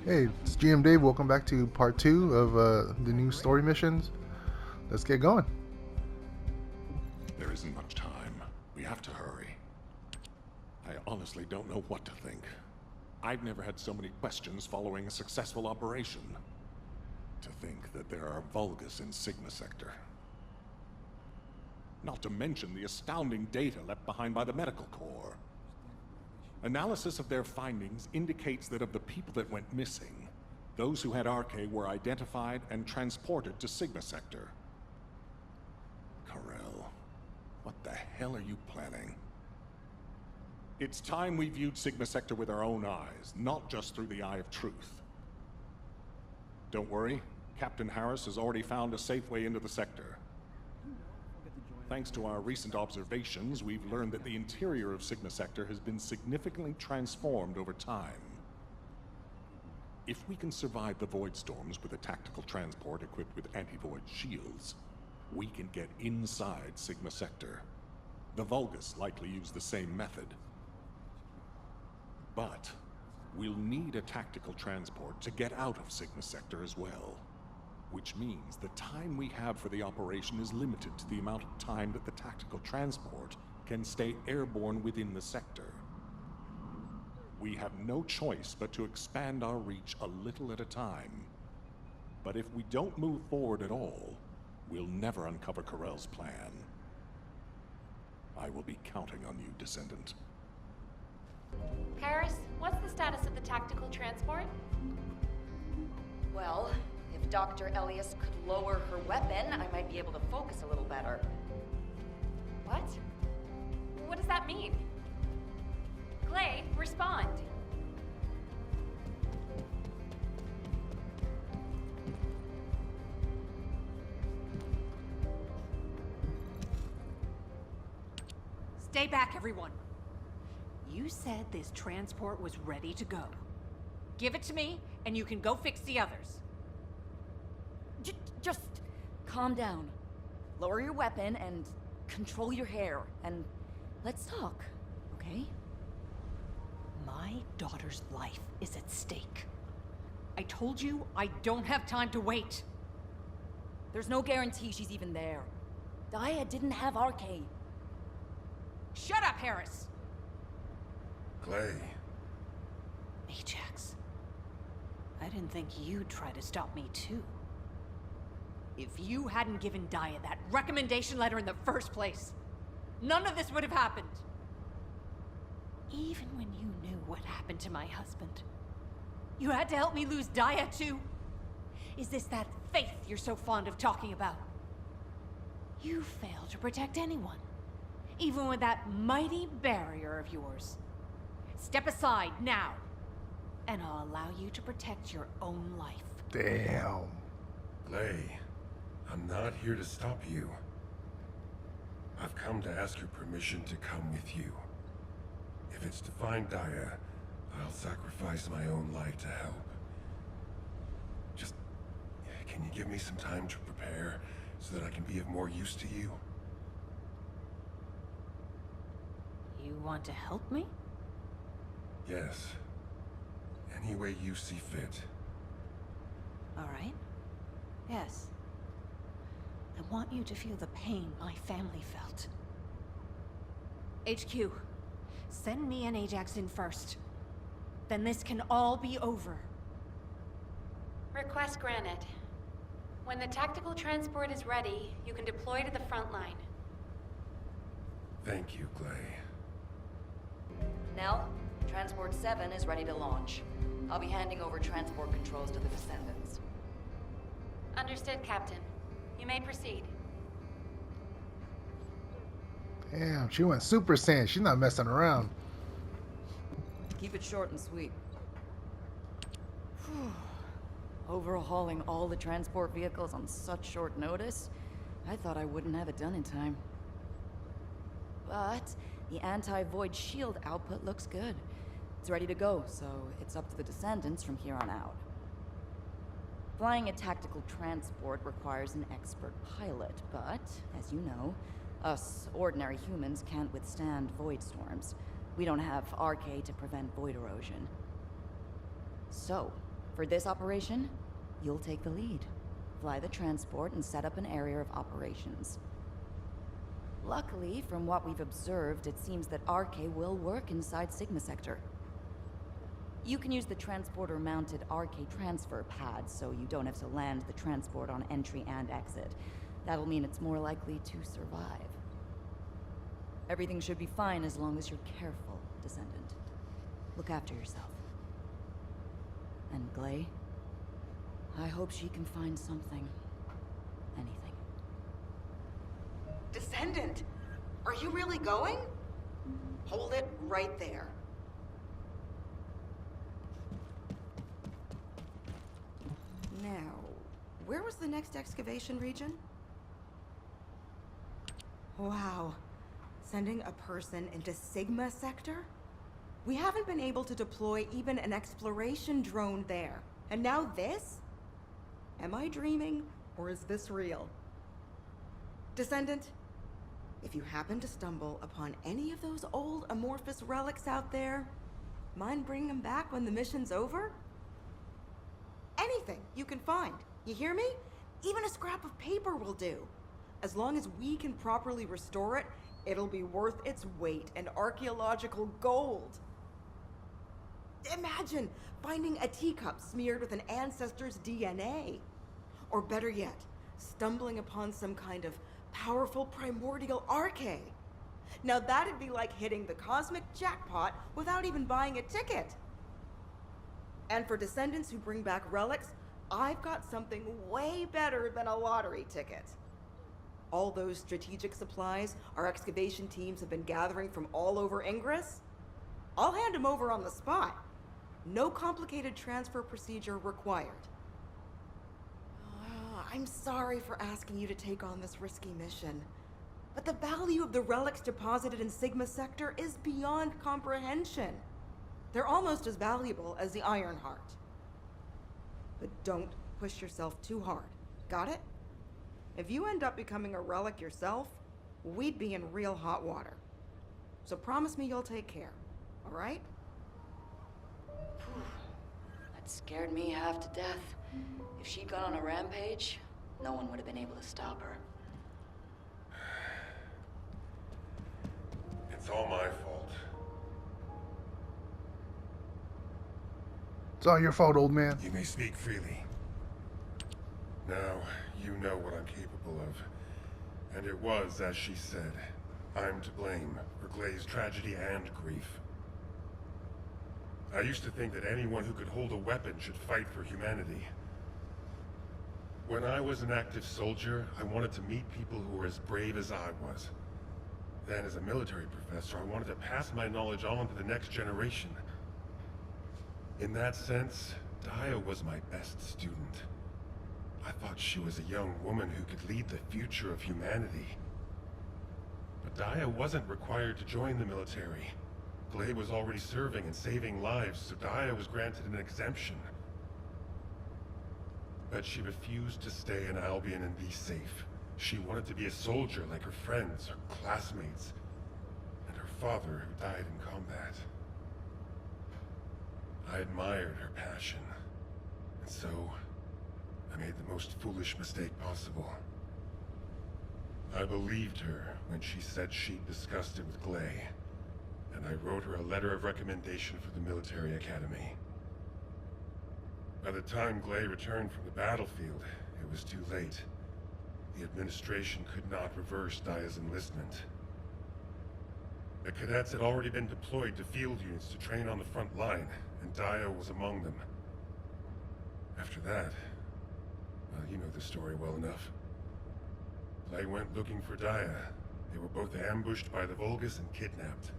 Hey, it's GM Dave. Welcome back to part two of the new story missions. Let's get going. There isn't much time. We have to hurry. I honestly don't know what to think. I've never had so many questions following a successful operation. To think that there are Vulgus in Sigma Sector. Not to mention the astounding data left behind by the Medical Corps. Analysis of their findings indicates that of the people that went missing, those who had RK were identified and transported to Sigma Sector. Karel, what the hell are you planning? It's time we viewed Sigma Sector with our own eyes, not just through the eye of truth. Don't worry, Captain Harris has already found a safe way into the sector. Thanks to our recent observations, we've learned that the interior of Sigma Sector has been significantly transformed over time. If we can survive the void storms with a tactical transport equipped with anti-void shields, we can get inside Sigma Sector. The Vulgus likely use the same method. But we'll need a tactical transport to get out of Sigma Sector as well. Which means the time we have for the operation is limited to the amount of time that the tactical transport can stay airborne within the sector. We have no choice but to expand our reach a little at a time. But if we don't move forward at all, we'll never uncover Karel's plan. I will be counting on you, Descendant. Harris, what's the status of the tactical transport? Well, if Dr. Elias could lower her weapon, I might be able to focus a little better. What? What does that mean? Gley, respond. Stay back, everyone. You said this transport was ready to go. Give it to me, and you can go fix the others. Just calm down. Lower your weapon and control your hair, and let's talk, okay? My daughter's life is at stake. I told you I don't have time to wait. There's no guarantee she's even there. Daya didn't have RK. Shut up, Harris! Gley. Ajax. I didn't think you'd try to stop me, too. If you hadn't given Daya that recommendation letter in the first place, none of this would have happened. Even when you knew what happened to my husband, you had to help me lose Daya too? Is this that faith you're so fond of talking about? You failed to protect anyone, even with that mighty barrier of yours. Step aside now, and I'll allow you to protect your own life. Damn. Gley, I'm not here to stop you. I've come to ask your permission to come with you. If it's to find Daya, I'll sacrifice my own life to help. Just, can you give me some time to prepare so that I can be of more use to you? You want to help me? Yes. Any way you see fit. All right. Yes. I want you to feel the pain my family felt. HQ, send me and Ajax in first. Then this can all be over. Request granted. When the tactical transport is ready, you can deploy to the front line. Thank you, Gley. Nell, Transport 7 is ready to launch. I'll be handing over transport controls to the Descendants. Understood, Captain. You may proceed. Damn, she went Super Saiyan. She's not messing around. Keep it short and sweet. Whew. Overhauling all the transport vehicles on such short notice? I thought I wouldn't have it done in time. But the anti-void shield output looks good. It's ready to go, so it's up to the Descendants from here on out. Flying a tactical transport requires an expert pilot, but, as you know, us ordinary humans can't withstand void storms. We don't have RK to prevent void erosion. So, For this operation, you'll take the lead. Fly the transport and set up an area of operations. Luckily, from what we've observed, it seems that RK will work inside Sigma Sector. You can use the transporter-mounted RK transfer pad, so you don't have to land the transport on entry and exit. That'll mean it's more likely to survive. Everything should be fine as long as you're careful, Descendant. Look after yourself. And Gley, I hope she can find something. Anything. Descendant, are you really going? Hold it right there. Now, where was the next excavation region? Wow. Sending a person into Sigma Sector? We haven't been able to deploy even an exploration drone there. And now this? Am I dreaming, or is this real? Descendant, if you happen to stumble upon any of those old amorphous relics out there, mind bringing them back when the mission's over? Anything you can find, you hear me? Even a scrap of paper will do. As long as we can properly restore it, it'll be worth its weight in archaeological gold. Imagine finding a teacup smeared with an ancestor's DNA. Or better yet, stumbling upon some kind of powerful primordial RK. Now that'd be like hitting the cosmic jackpot without even buying a ticket. And for descendants who bring back relics, I've got something way better than a lottery ticket. All those strategic supplies our excavation teams have been gathering from all over Ingress, I'll hand them over on the spot. No complicated transfer procedure required. I'm sorry for asking you to take on this risky mission, but the value of the relics deposited in Sigma Sector is beyond comprehension. They're almost as valuable as the Iron Heart. But don't push yourself too hard, got it? If you end up becoming a relic yourself, we'd be in real hot water. So promise me you'll take care, all right? That scared me half to death. If she'd gone on a rampage, no one would have been able to stop her. It's all my fault. It's all your fault, old man. You may speak freely. Now, you know what I'm capable of. And it was, as she said, I'm to blame for Gley's tragedy and grief. I used to think that anyone who could hold a weapon should fight for humanity. When I was an active soldier, I wanted to meet people who were as brave as I was. Then, as a military professor, I wanted to pass my knowledge on to the next generation. In that sense, Daya was my best student. I thought she was a young woman who could lead the future of humanity. But Daya wasn't required to join the military. Gley was already serving and saving lives, so Daya was granted an exemption. But she refused to stay in Albion and be safe. She wanted to be a soldier like her friends, her classmates, and her father who died in combat. I admired her passion, and so I made the most foolish mistake possible. I believed her when she said she'd discussed it with Gley, and I wrote her a letter of recommendation for the military academy. By the time Gley returned from the battlefield, it was too late. The administration could not reverse Daya's enlistment. The cadets had already been deployed to field units to train on the front line, and Daya was among them. After that, well, you know the story well enough. Gley went looking for Daya. They were both ambushed by the Vulgus and kidnapped.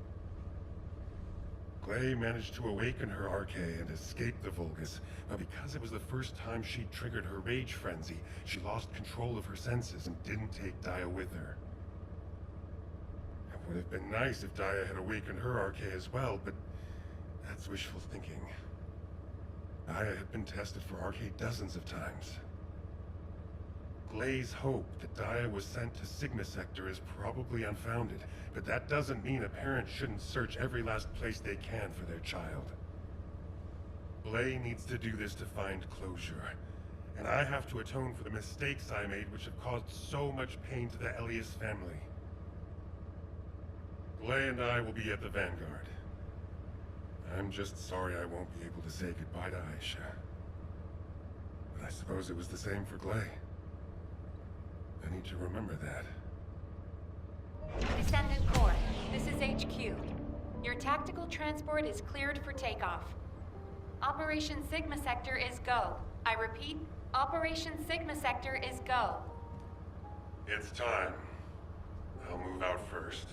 Gley managed to awaken her RK and escape the Vulgus, but because it was the first time she'd triggered her rage frenzy, she lost control of her senses and didn't take Daya with her. It would have been nice if Daya had awakened her RK as well, but that's wishful thinking. Daya had been tested for RK dozens of times. Gley's hope that Daya was sent to Sigma Sector is probably unfounded, but that doesn't mean a parent shouldn't search every last place they can for their child. Gley needs to do this to find closure. And I have to atone for the mistakes I made which have caused so much pain to the Elias family. Gley and I will be at the Vanguard. I'm just sorry I won't be able to say goodbye to Aisha. But I suppose it was the same for Gley. I need to remember that. Descendant Core, this is HQ. Your tactical transport is cleared for takeoff. Operation Sigma Sector is go. I repeat, Operation Sigma Sector is go. It's time. I'll move out first.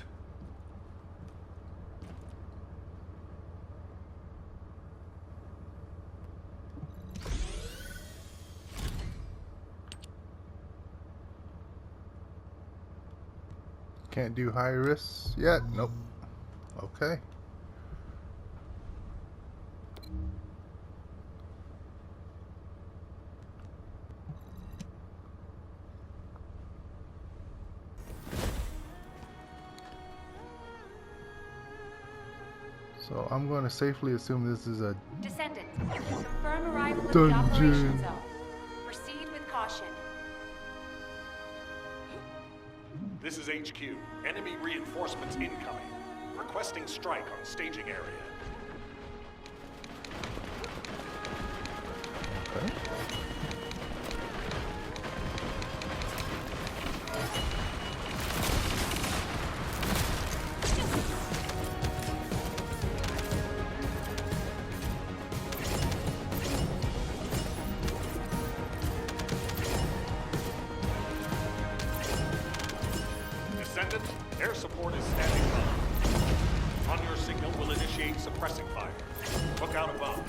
Can't do high risks yet. Nope. Okay. So I'm going to safely assume this is a Descendant, confirm arrival at Dungeon. the operation zone. Proceed with caution. This is HQ. Enemy reinforcements incoming. Requesting strike on staging area. okay. Descendant, air support is standing by. On your signal, we'll initiate suppressing fire. Look out above.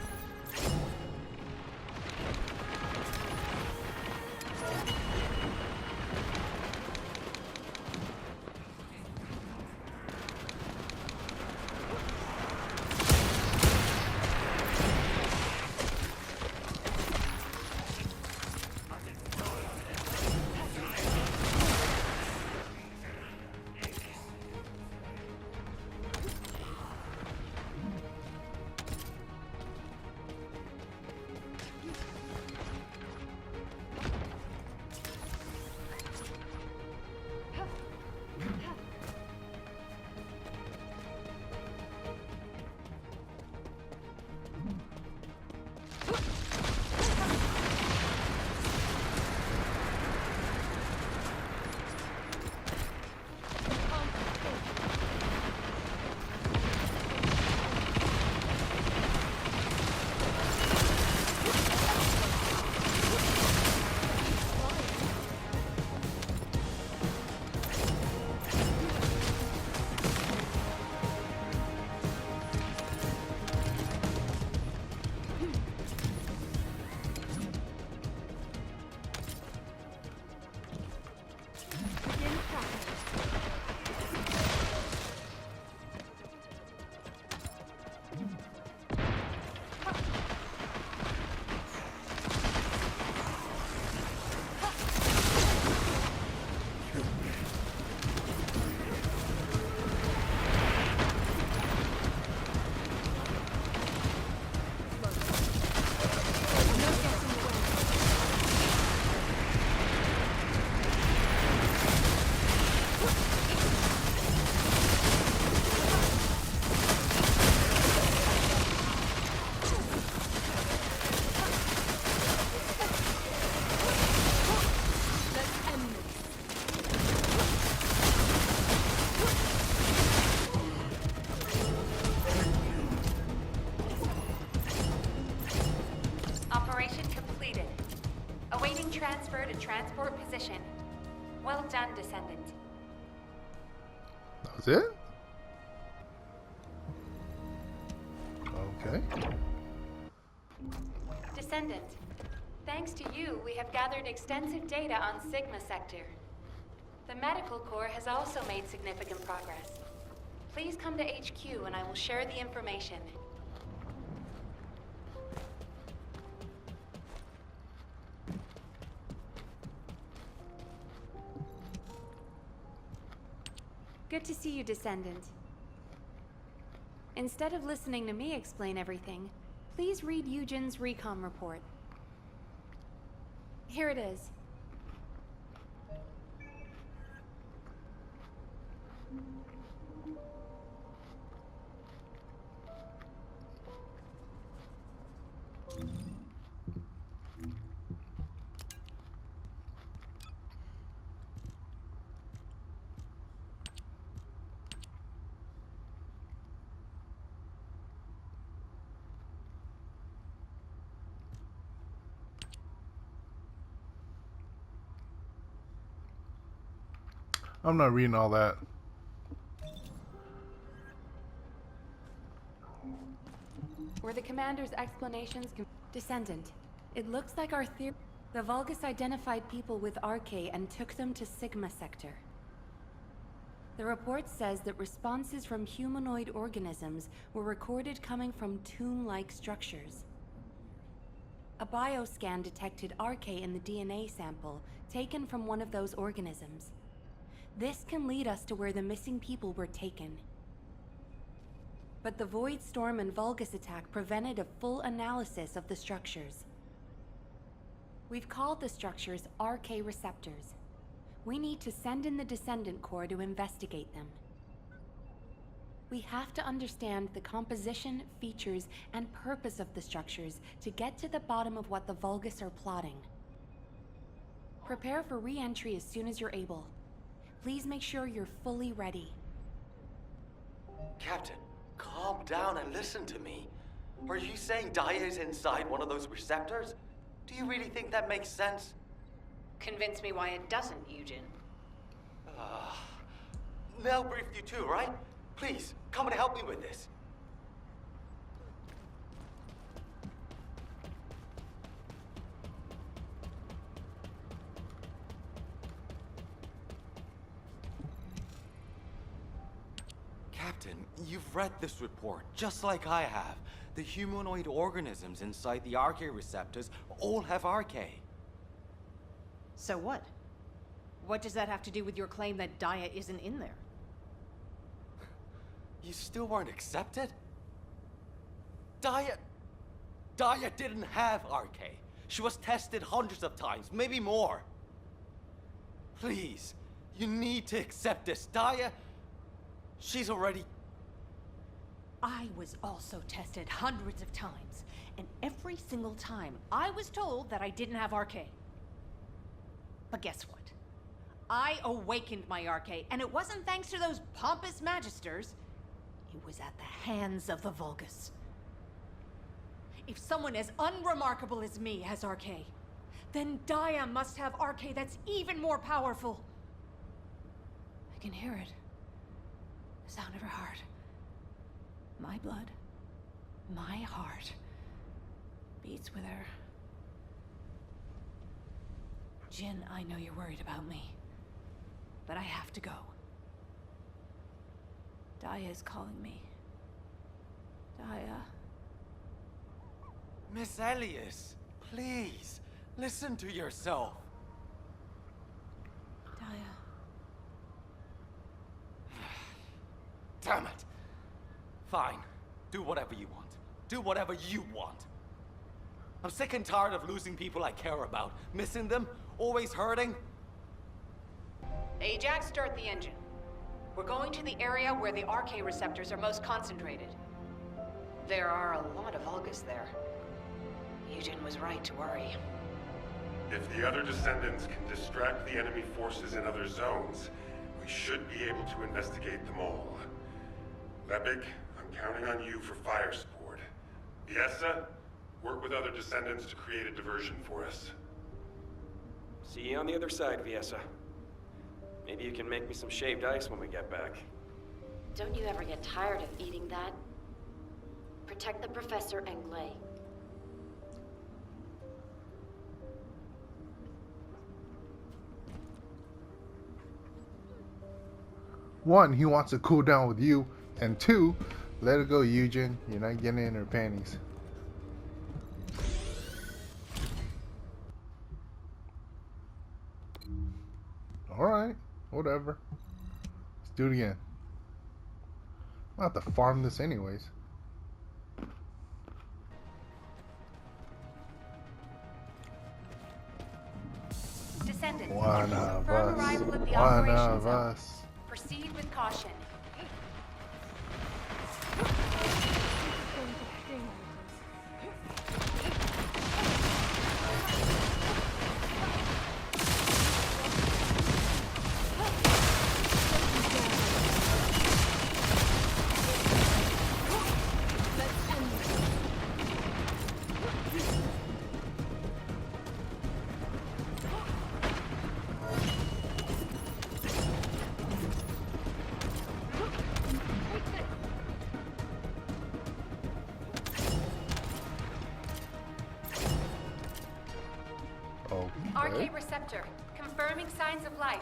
Transfer to transport position. Well done, Descendant. That was it? Okay. Descendant, thanks to you, we have gathered extensive data on Sigma Sector. The Medical Corps has also made significant progress. Please come to HQ and I will share the information. Good to see you, Descendant. Instead of listening to me explain everything, Please read Eugen's recon report. Here it is. I'm not reading all that. Were the commander's explanations Descendant? It looks like our theory. The Vulgus identified people with RK and took them to Sigma Sector. The report says that responses from humanoid organisms were recorded coming from tomb-like structures. A bioscan detected RK in the DNA sample taken from one of those organisms. This can lead us to where the missing people were taken. But the Void Storm and Vulgus attack prevented a full analysis of the structures. We've called the structures RK receptors. We need to send in the Descendant Corps to investigate them. We have to understand the composition, features, and purpose of the structures to get to the bottom of what the Vulgus are plotting. Prepare for re-entry as soon as you're able. Please make sure you're fully ready. Captain, calm down and listen to me. Are you saying Daya is inside one of those receptors? Do you really think that makes sense? Convince me why it doesn't, Eugen. Mel briefed you too, right? Please, come and help me with this. Captain, you've read this report, just like I have. The humanoid organisms inside the RK receptors all have RK. So what? What does that have to do with your claim that Daya isn't in there? You still weren't accepted? Daya didn't have RK. She was tested hundreds of times, maybe more. Please, you need to accept this. Daya, she's already... I was also tested hundreds of times, and every single time I was told that I didn't have RK. But guess what? I awakened my RK, and it wasn't thanks to those pompous magisters. It was at the hands of the Vulgus. If someone as unremarkable as me has RK, then Daya must have RK that's even more powerful. I can hear it. The sound of her heart. My blood, my heart, beats with her. Jin, I know you're worried about me, but I have to go. Daya is calling me. Daya. Miss Elias, please, listen to yourself. Daya. Damn it. Fine. Do whatever you want. Do whatever you want. I'm sick and tired of losing people I care about. Missing them, always hurting. Ajax, start the engine. We're going to the area where the RK receptors are most concentrated. There are a lot of Vulgus there. Eugen was right to worry. If the other Descendants can distract the enemy forces in other zones, we should be able to investigate them all. Lepik, I'm counting on you for fire support. Viessa, work with other Descendants to create a diversion for us. See you on the other side, Viessa. Maybe you can make me some shaved ice when we get back. Don't you ever get tired of eating that? Protect the Professor and Gley. One, he wants to cool down with you, and two, let it go, Eugen. You're not getting in her panties. Alright, whatever. Let's do it again. I'm about to farm this anyways. Descendant. One of Confirm us. arrival at the One operation of zone. us. Proceed with caution. Okay. RK receptor. Confirming signs of life.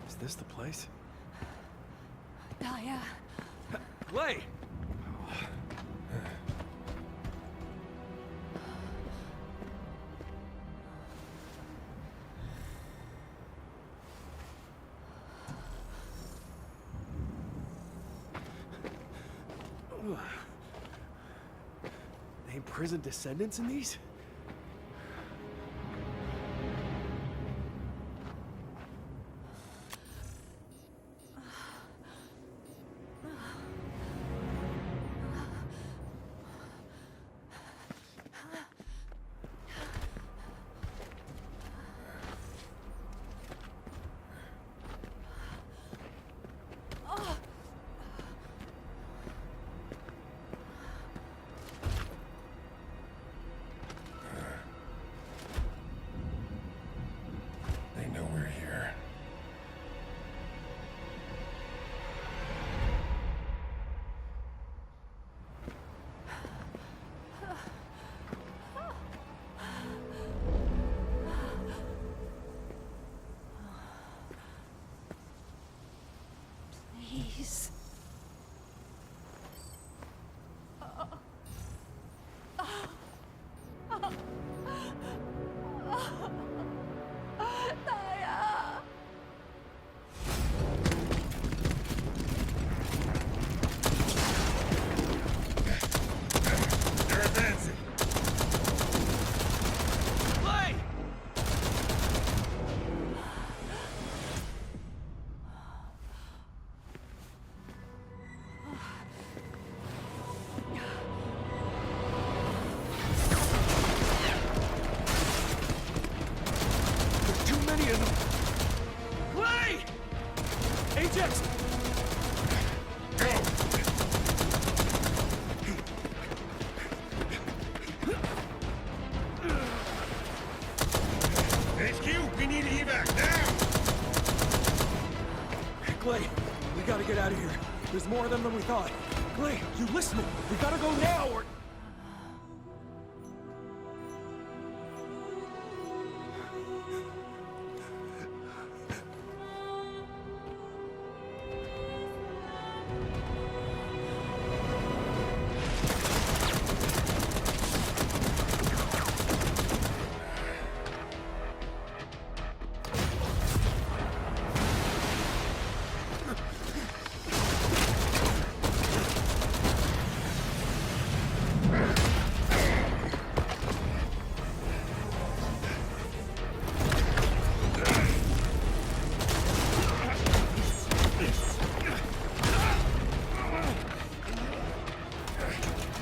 Is this the place? Daya. Gley! They imprison Descendants in these? They know we're here. Please. Daya. They're advancing. Gley! There's too many of them! Gley! Ajax! Go! HQ, we need evac now! Gley, we gotta get out of here. There's more of them than we thought. Gley, you listening? We gotta go now or...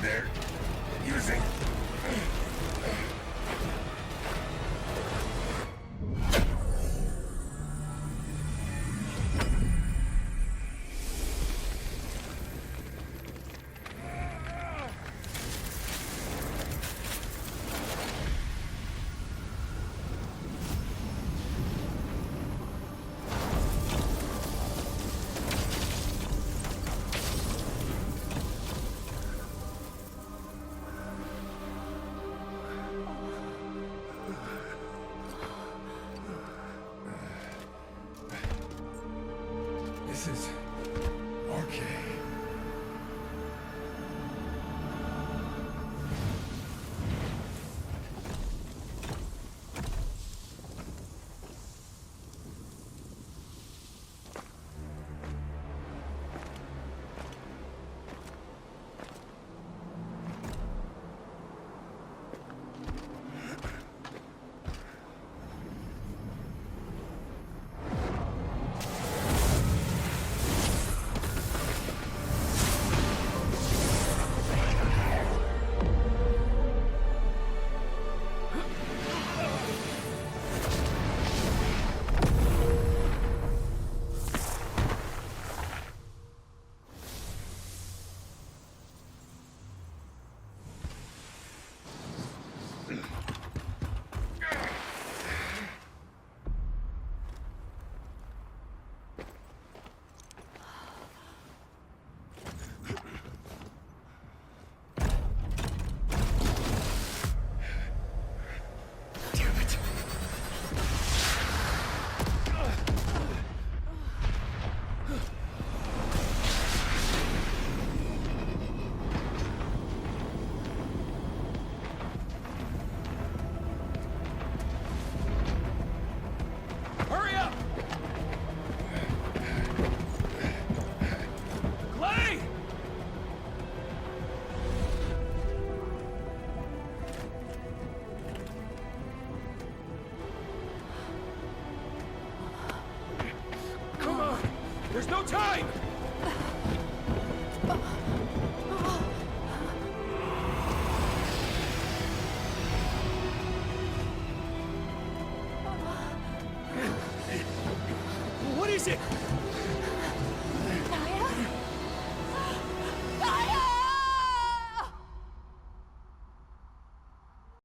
They're using... This is... okay. Hurry up! Gley! Come on! There's no time! What is it?